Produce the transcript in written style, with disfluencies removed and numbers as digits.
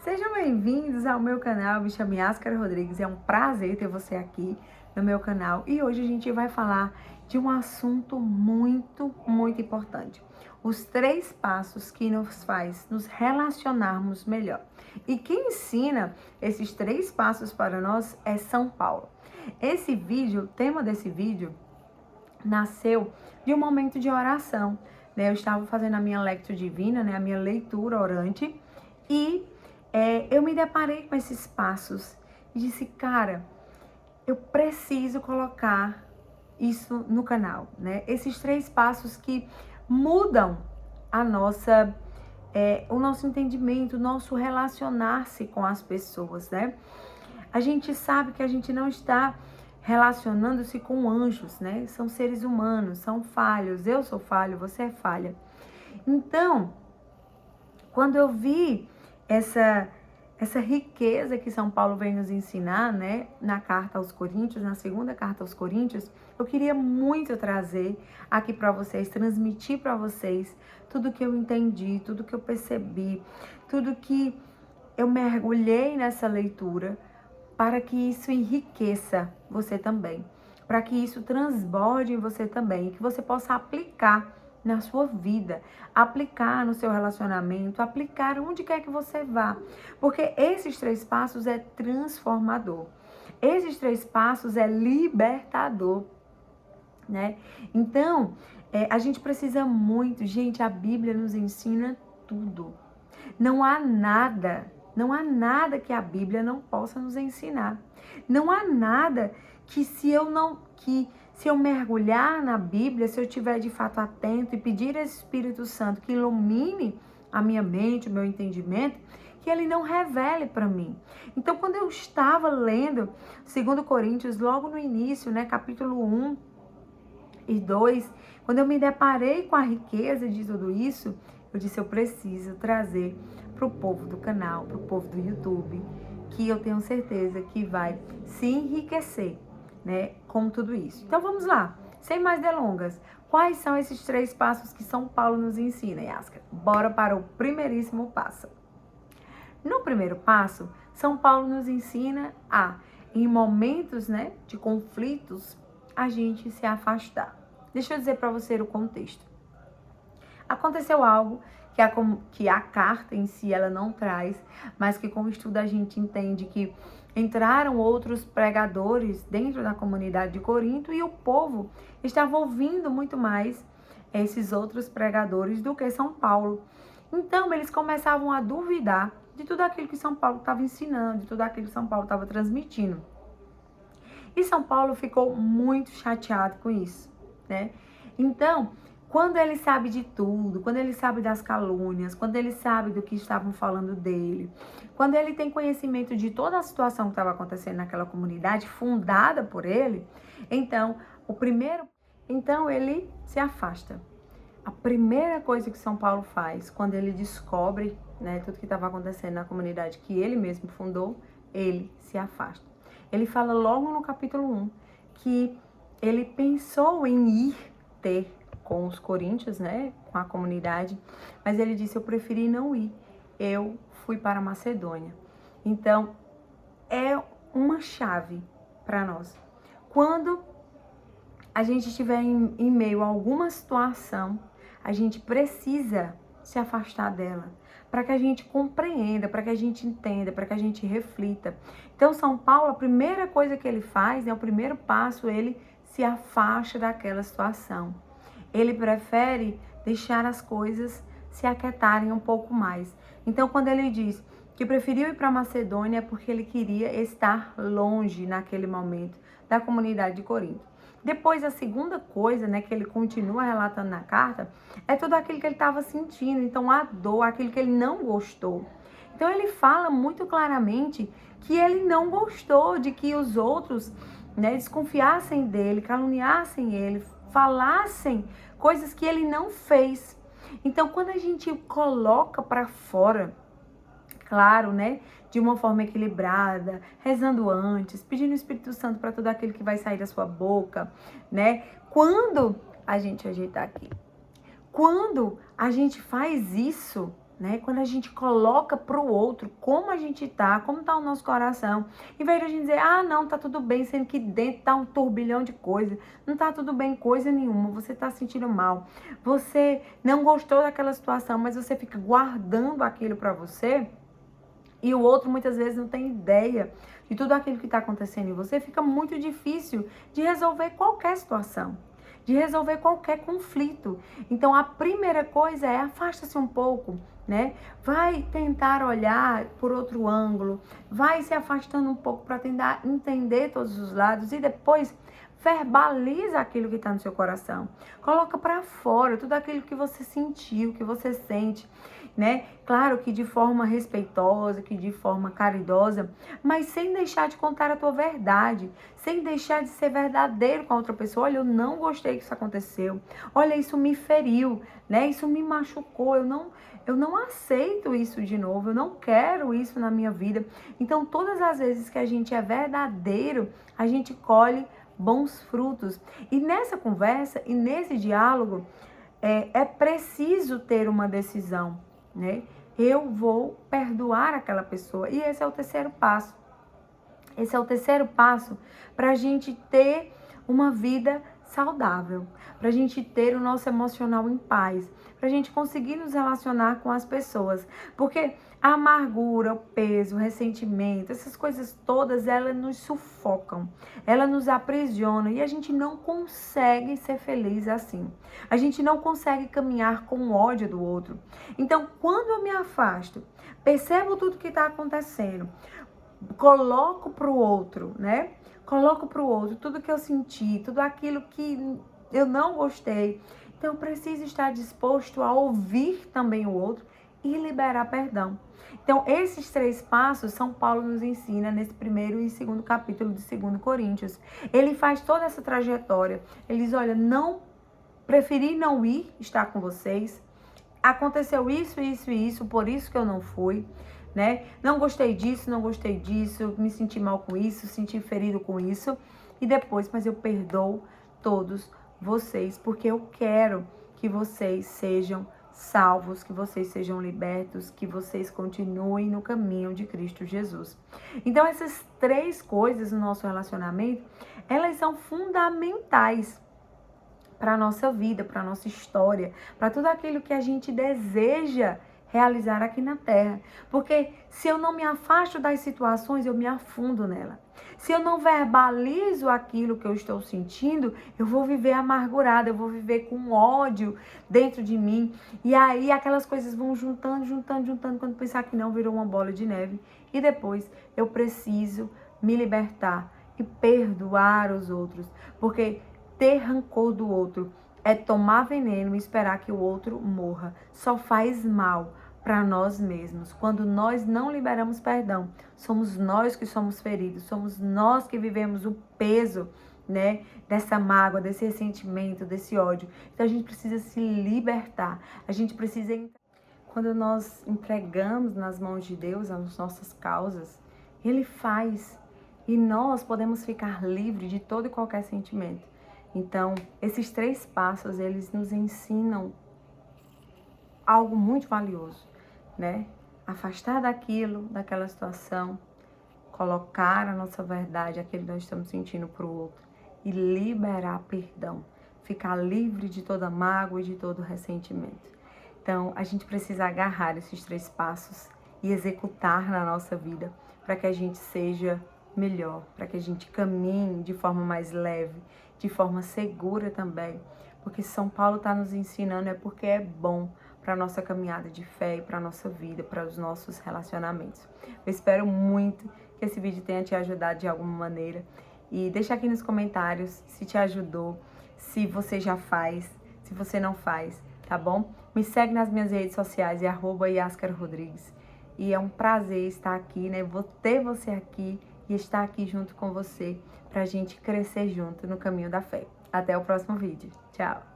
Sejam bem-vindos ao meu canal, me chamo Yáscara Rodrigues, é um prazer ter você aqui no meu canal e hoje a gente vai falar de um assunto muito importante. Os 3 passos que nos faz nos relacionarmos melhor. E quem ensina esses 3 passos para nós é São Paulo. O tema desse vídeo nasceu de um momento de oração, né? Eu estava fazendo a minha lectio divina, né? A minha leitura orante e eu me deparei com esses passos e disse, cara, eu preciso colocar isso no canal, né? Esses 3 passos que mudam a o nosso entendimento, o nosso relacionar-se com as pessoas, né? A gente sabe que a gente não está relacionando-se com anjos, né? São seres humanos, são falhos. Eu sou falho, você é falha. Então, quando eu vi essa riqueza que São Paulo vem nos ensinar, né, na carta aos Coríntios, na segunda carta aos Coríntios, eu queria muito trazer aqui para vocês, transmitir para vocês tudo que eu entendi, tudo que eu percebi, tudo que eu mergulhei nessa leitura, para que isso enriqueça você também, para que isso transborde em você também, que você possa aplicar na sua vida, aplicar no seu relacionamento, aplicar onde quer que você vá, porque esses 3 passos é transformador, esses 3 passos é libertador, né? Então, a gente precisa muito, gente, a Bíblia nos ensina tudo, não há nada que a Bíblia não possa nos ensinar. Não há nada que se eu mergulhar na Bíblia, se eu estiver de fato atento e pedir ao Espírito Santo que ilumine a minha mente, o meu entendimento, que ele não revele para mim. Então, quando eu estava lendo 2 Coríntios, logo no início, né, capítulo 1 e 2, quando eu me deparei com a riqueza de tudo isso, eu disse, eu preciso trazer para o povo do canal, para o povo do YouTube, que eu tenho certeza que vai se enriquecer, né, com tudo isso. Então vamos lá, sem mais delongas, quais são esses 3 passos que São Paulo nos ensina, Yáscara? Bora para o primeiríssimo passo. No primeiro passo, São Paulo nos ensina em momentos, né, de conflitos, a gente se afastar. Deixa eu dizer para você o contexto. Aconteceu algo que a carta em si ela não traz, mas que com o estudo a gente entende que entraram outros pregadores dentro da comunidade de Corinto e o povo estava ouvindo muito mais esses outros pregadores do que São Paulo. Então eles começavam a duvidar de tudo aquilo que São Paulo estava ensinando, de tudo aquilo que São Paulo estava transmitindo. E São Paulo ficou muito chateado com isso, né? Então, quando ele sabe de tudo, quando ele sabe das calúnias, quando ele sabe do que estavam falando dele, quando ele tem conhecimento de toda a situação que estava acontecendo naquela comunidade, fundada por ele, então ele se afasta. A primeira coisa que São Paulo faz, quando ele descobre, né, tudo que estava acontecendo na comunidade que ele mesmo fundou, ele se afasta. Ele fala logo no capítulo 1 que ele pensou em ir ter com os coríntios, né, com a comunidade, mas ele disse, eu preferi não ir, eu fui para a Macedônia. Então, é uma chave para nós. Quando a gente estiver em meio a alguma situação, a gente precisa se afastar dela, para que a gente compreenda, para que a gente entenda, para que a gente reflita. Então, São Paulo, a primeira coisa que ele faz, né, o primeiro passo, ele se afasta daquela situação. Ele prefere deixar as coisas se aquietarem um pouco mais. Então, quando ele diz que preferiu ir para Macedônia, é porque ele queria estar longe naquele momento da comunidade de Corinto. Depois, a segunda coisa, né, que ele continua relatando na carta, é tudo aquilo que ele estava sentindo. Então, a dor, aquilo que ele não gostou. Então, ele fala muito claramente que ele não gostou de que os outros, né, desconfiassem dele, caluniassem ele, falassem coisas que ele não fez. Então, quando a gente coloca para fora, claro, né, de uma forma equilibrada, rezando antes, pedindo o Espírito Santo para tudo aquilo que vai sair da sua boca, né? Quando a gente ajeitar aqui, quando a gente faz isso, né? Quando a gente coloca pro outro como a gente tá, como tá o nosso coração, em vez de a gente dizer, ah, não, tá tudo bem, sendo que dentro tá um turbilhão de coisas, não tá tudo bem coisa nenhuma, você tá sentindo mal, você não gostou daquela situação, mas você fica guardando aquilo pra você, e o outro muitas vezes não tem ideia de tudo aquilo que tá acontecendo em você, fica muito difícil de resolver qualquer situação, de resolver qualquer conflito. Então a primeira coisa é afasta-se um pouco, né? Vai tentar olhar por outro ângulo, vai se afastando um pouco para tentar entender todos os lados e depois verbaliza aquilo que está no seu coração. Coloca para fora tudo aquilo que você sentiu, que você sente, né? Claro que de forma respeitosa, que de forma caridosa, mas sem deixar de contar a tua verdade, sem deixar de ser verdadeiro com a outra pessoa. Olha, eu não gostei que isso aconteceu. Olha, isso me feriu, né? Isso me machucou. Eu não aceito isso de novo. Eu não quero isso na minha vida. Então, todas as vezes que a gente é verdadeiro, a gente colhe bons frutos. E nessa conversa e nesse diálogo, é preciso ter uma decisão, né? Eu vou perdoar aquela pessoa. E esse é o terceiro passo. Esse é o terceiro passo para a gente ter uma vida saudável, para a gente ter o nosso emocional em paz, para a gente conseguir nos relacionar com as pessoas. Porque a amargura, o peso, o ressentimento, essas coisas todas, elas nos sufocam, elas nos aprisionam e a gente não consegue ser feliz assim. A gente não consegue caminhar com ódio do outro. Então, quando eu me afasto, percebo tudo que está acontecendo, coloco pro outro, né? Coloco pro outro tudo que eu senti, tudo aquilo que eu não gostei. Então eu preciso estar disposto a ouvir também o outro e liberar perdão. Então esses 3 passos São Paulo nos ensina nesse primeiro e segundo capítulo de 2 Coríntios. Ele faz toda essa trajetória. Ele diz, olha, preferi não ir estar com vocês. Aconteceu isso, isso e isso, por isso que eu não fui. Né? Não gostei disso, me senti mal com isso, senti ferido com isso. E depois, mas eu perdoo todos vocês, porque eu quero que vocês sejam salvos, que vocês sejam libertos, que vocês continuem no caminho de Cristo Jesus. Então, essas 3 coisas no nosso relacionamento, elas são fundamentais para a nossa vida, para a nossa história, para tudo aquilo que a gente deseja realizar aqui na Terra. Porque se eu não me afasto das situações, eu me afundo nela. Se eu não verbalizo aquilo que eu estou sentindo, eu vou viver amargurada, eu vou viver com ódio dentro de mim. E aí aquelas coisas vão juntando, quando pensar que não, virou uma bola de neve. E depois eu preciso me libertar e perdoar os outros. Porque ter rancor do outro é tomar veneno e esperar que o outro morra. Só faz mal para nós mesmos. Quando nós não liberamos perdão, somos nós que somos feridos, somos nós que vivemos o peso, né, dessa mágoa, desse ressentimento, desse ódio. Então a gente precisa se libertar. A gente precisa, quando nós entregamos nas mãos de Deus as nossas causas, Ele faz e nós podemos ficar livres de todo e qualquer sentimento. Então, esses 3 passos, eles nos ensinam algo muito valioso, né? Afastar daquela situação, colocar a nossa verdade, aquilo que nós estamos sentindo para o outro e liberar perdão, ficar livre de toda mágoa e de todo ressentimento. Então, a gente precisa agarrar esses 3 passos e executar na nossa vida para que a gente seja melhor, para que a gente caminhe de forma mais leve, de forma segura também, porque São Paulo está nos ensinando, é porque é bom para a nossa caminhada de fé e para a nossa vida, para os nossos relacionamentos. Eu espero muito que esse vídeo tenha te ajudado de alguma maneira e deixa aqui nos comentários se te ajudou, se você já faz, se você não faz, tá bom? Me segue nas minhas redes sociais, é @YaskarRodrigues, e é um prazer estar aqui, né? Vou ter você aqui e estar aqui junto com você para a gente crescer junto no caminho da fé. Até o próximo vídeo. Tchau!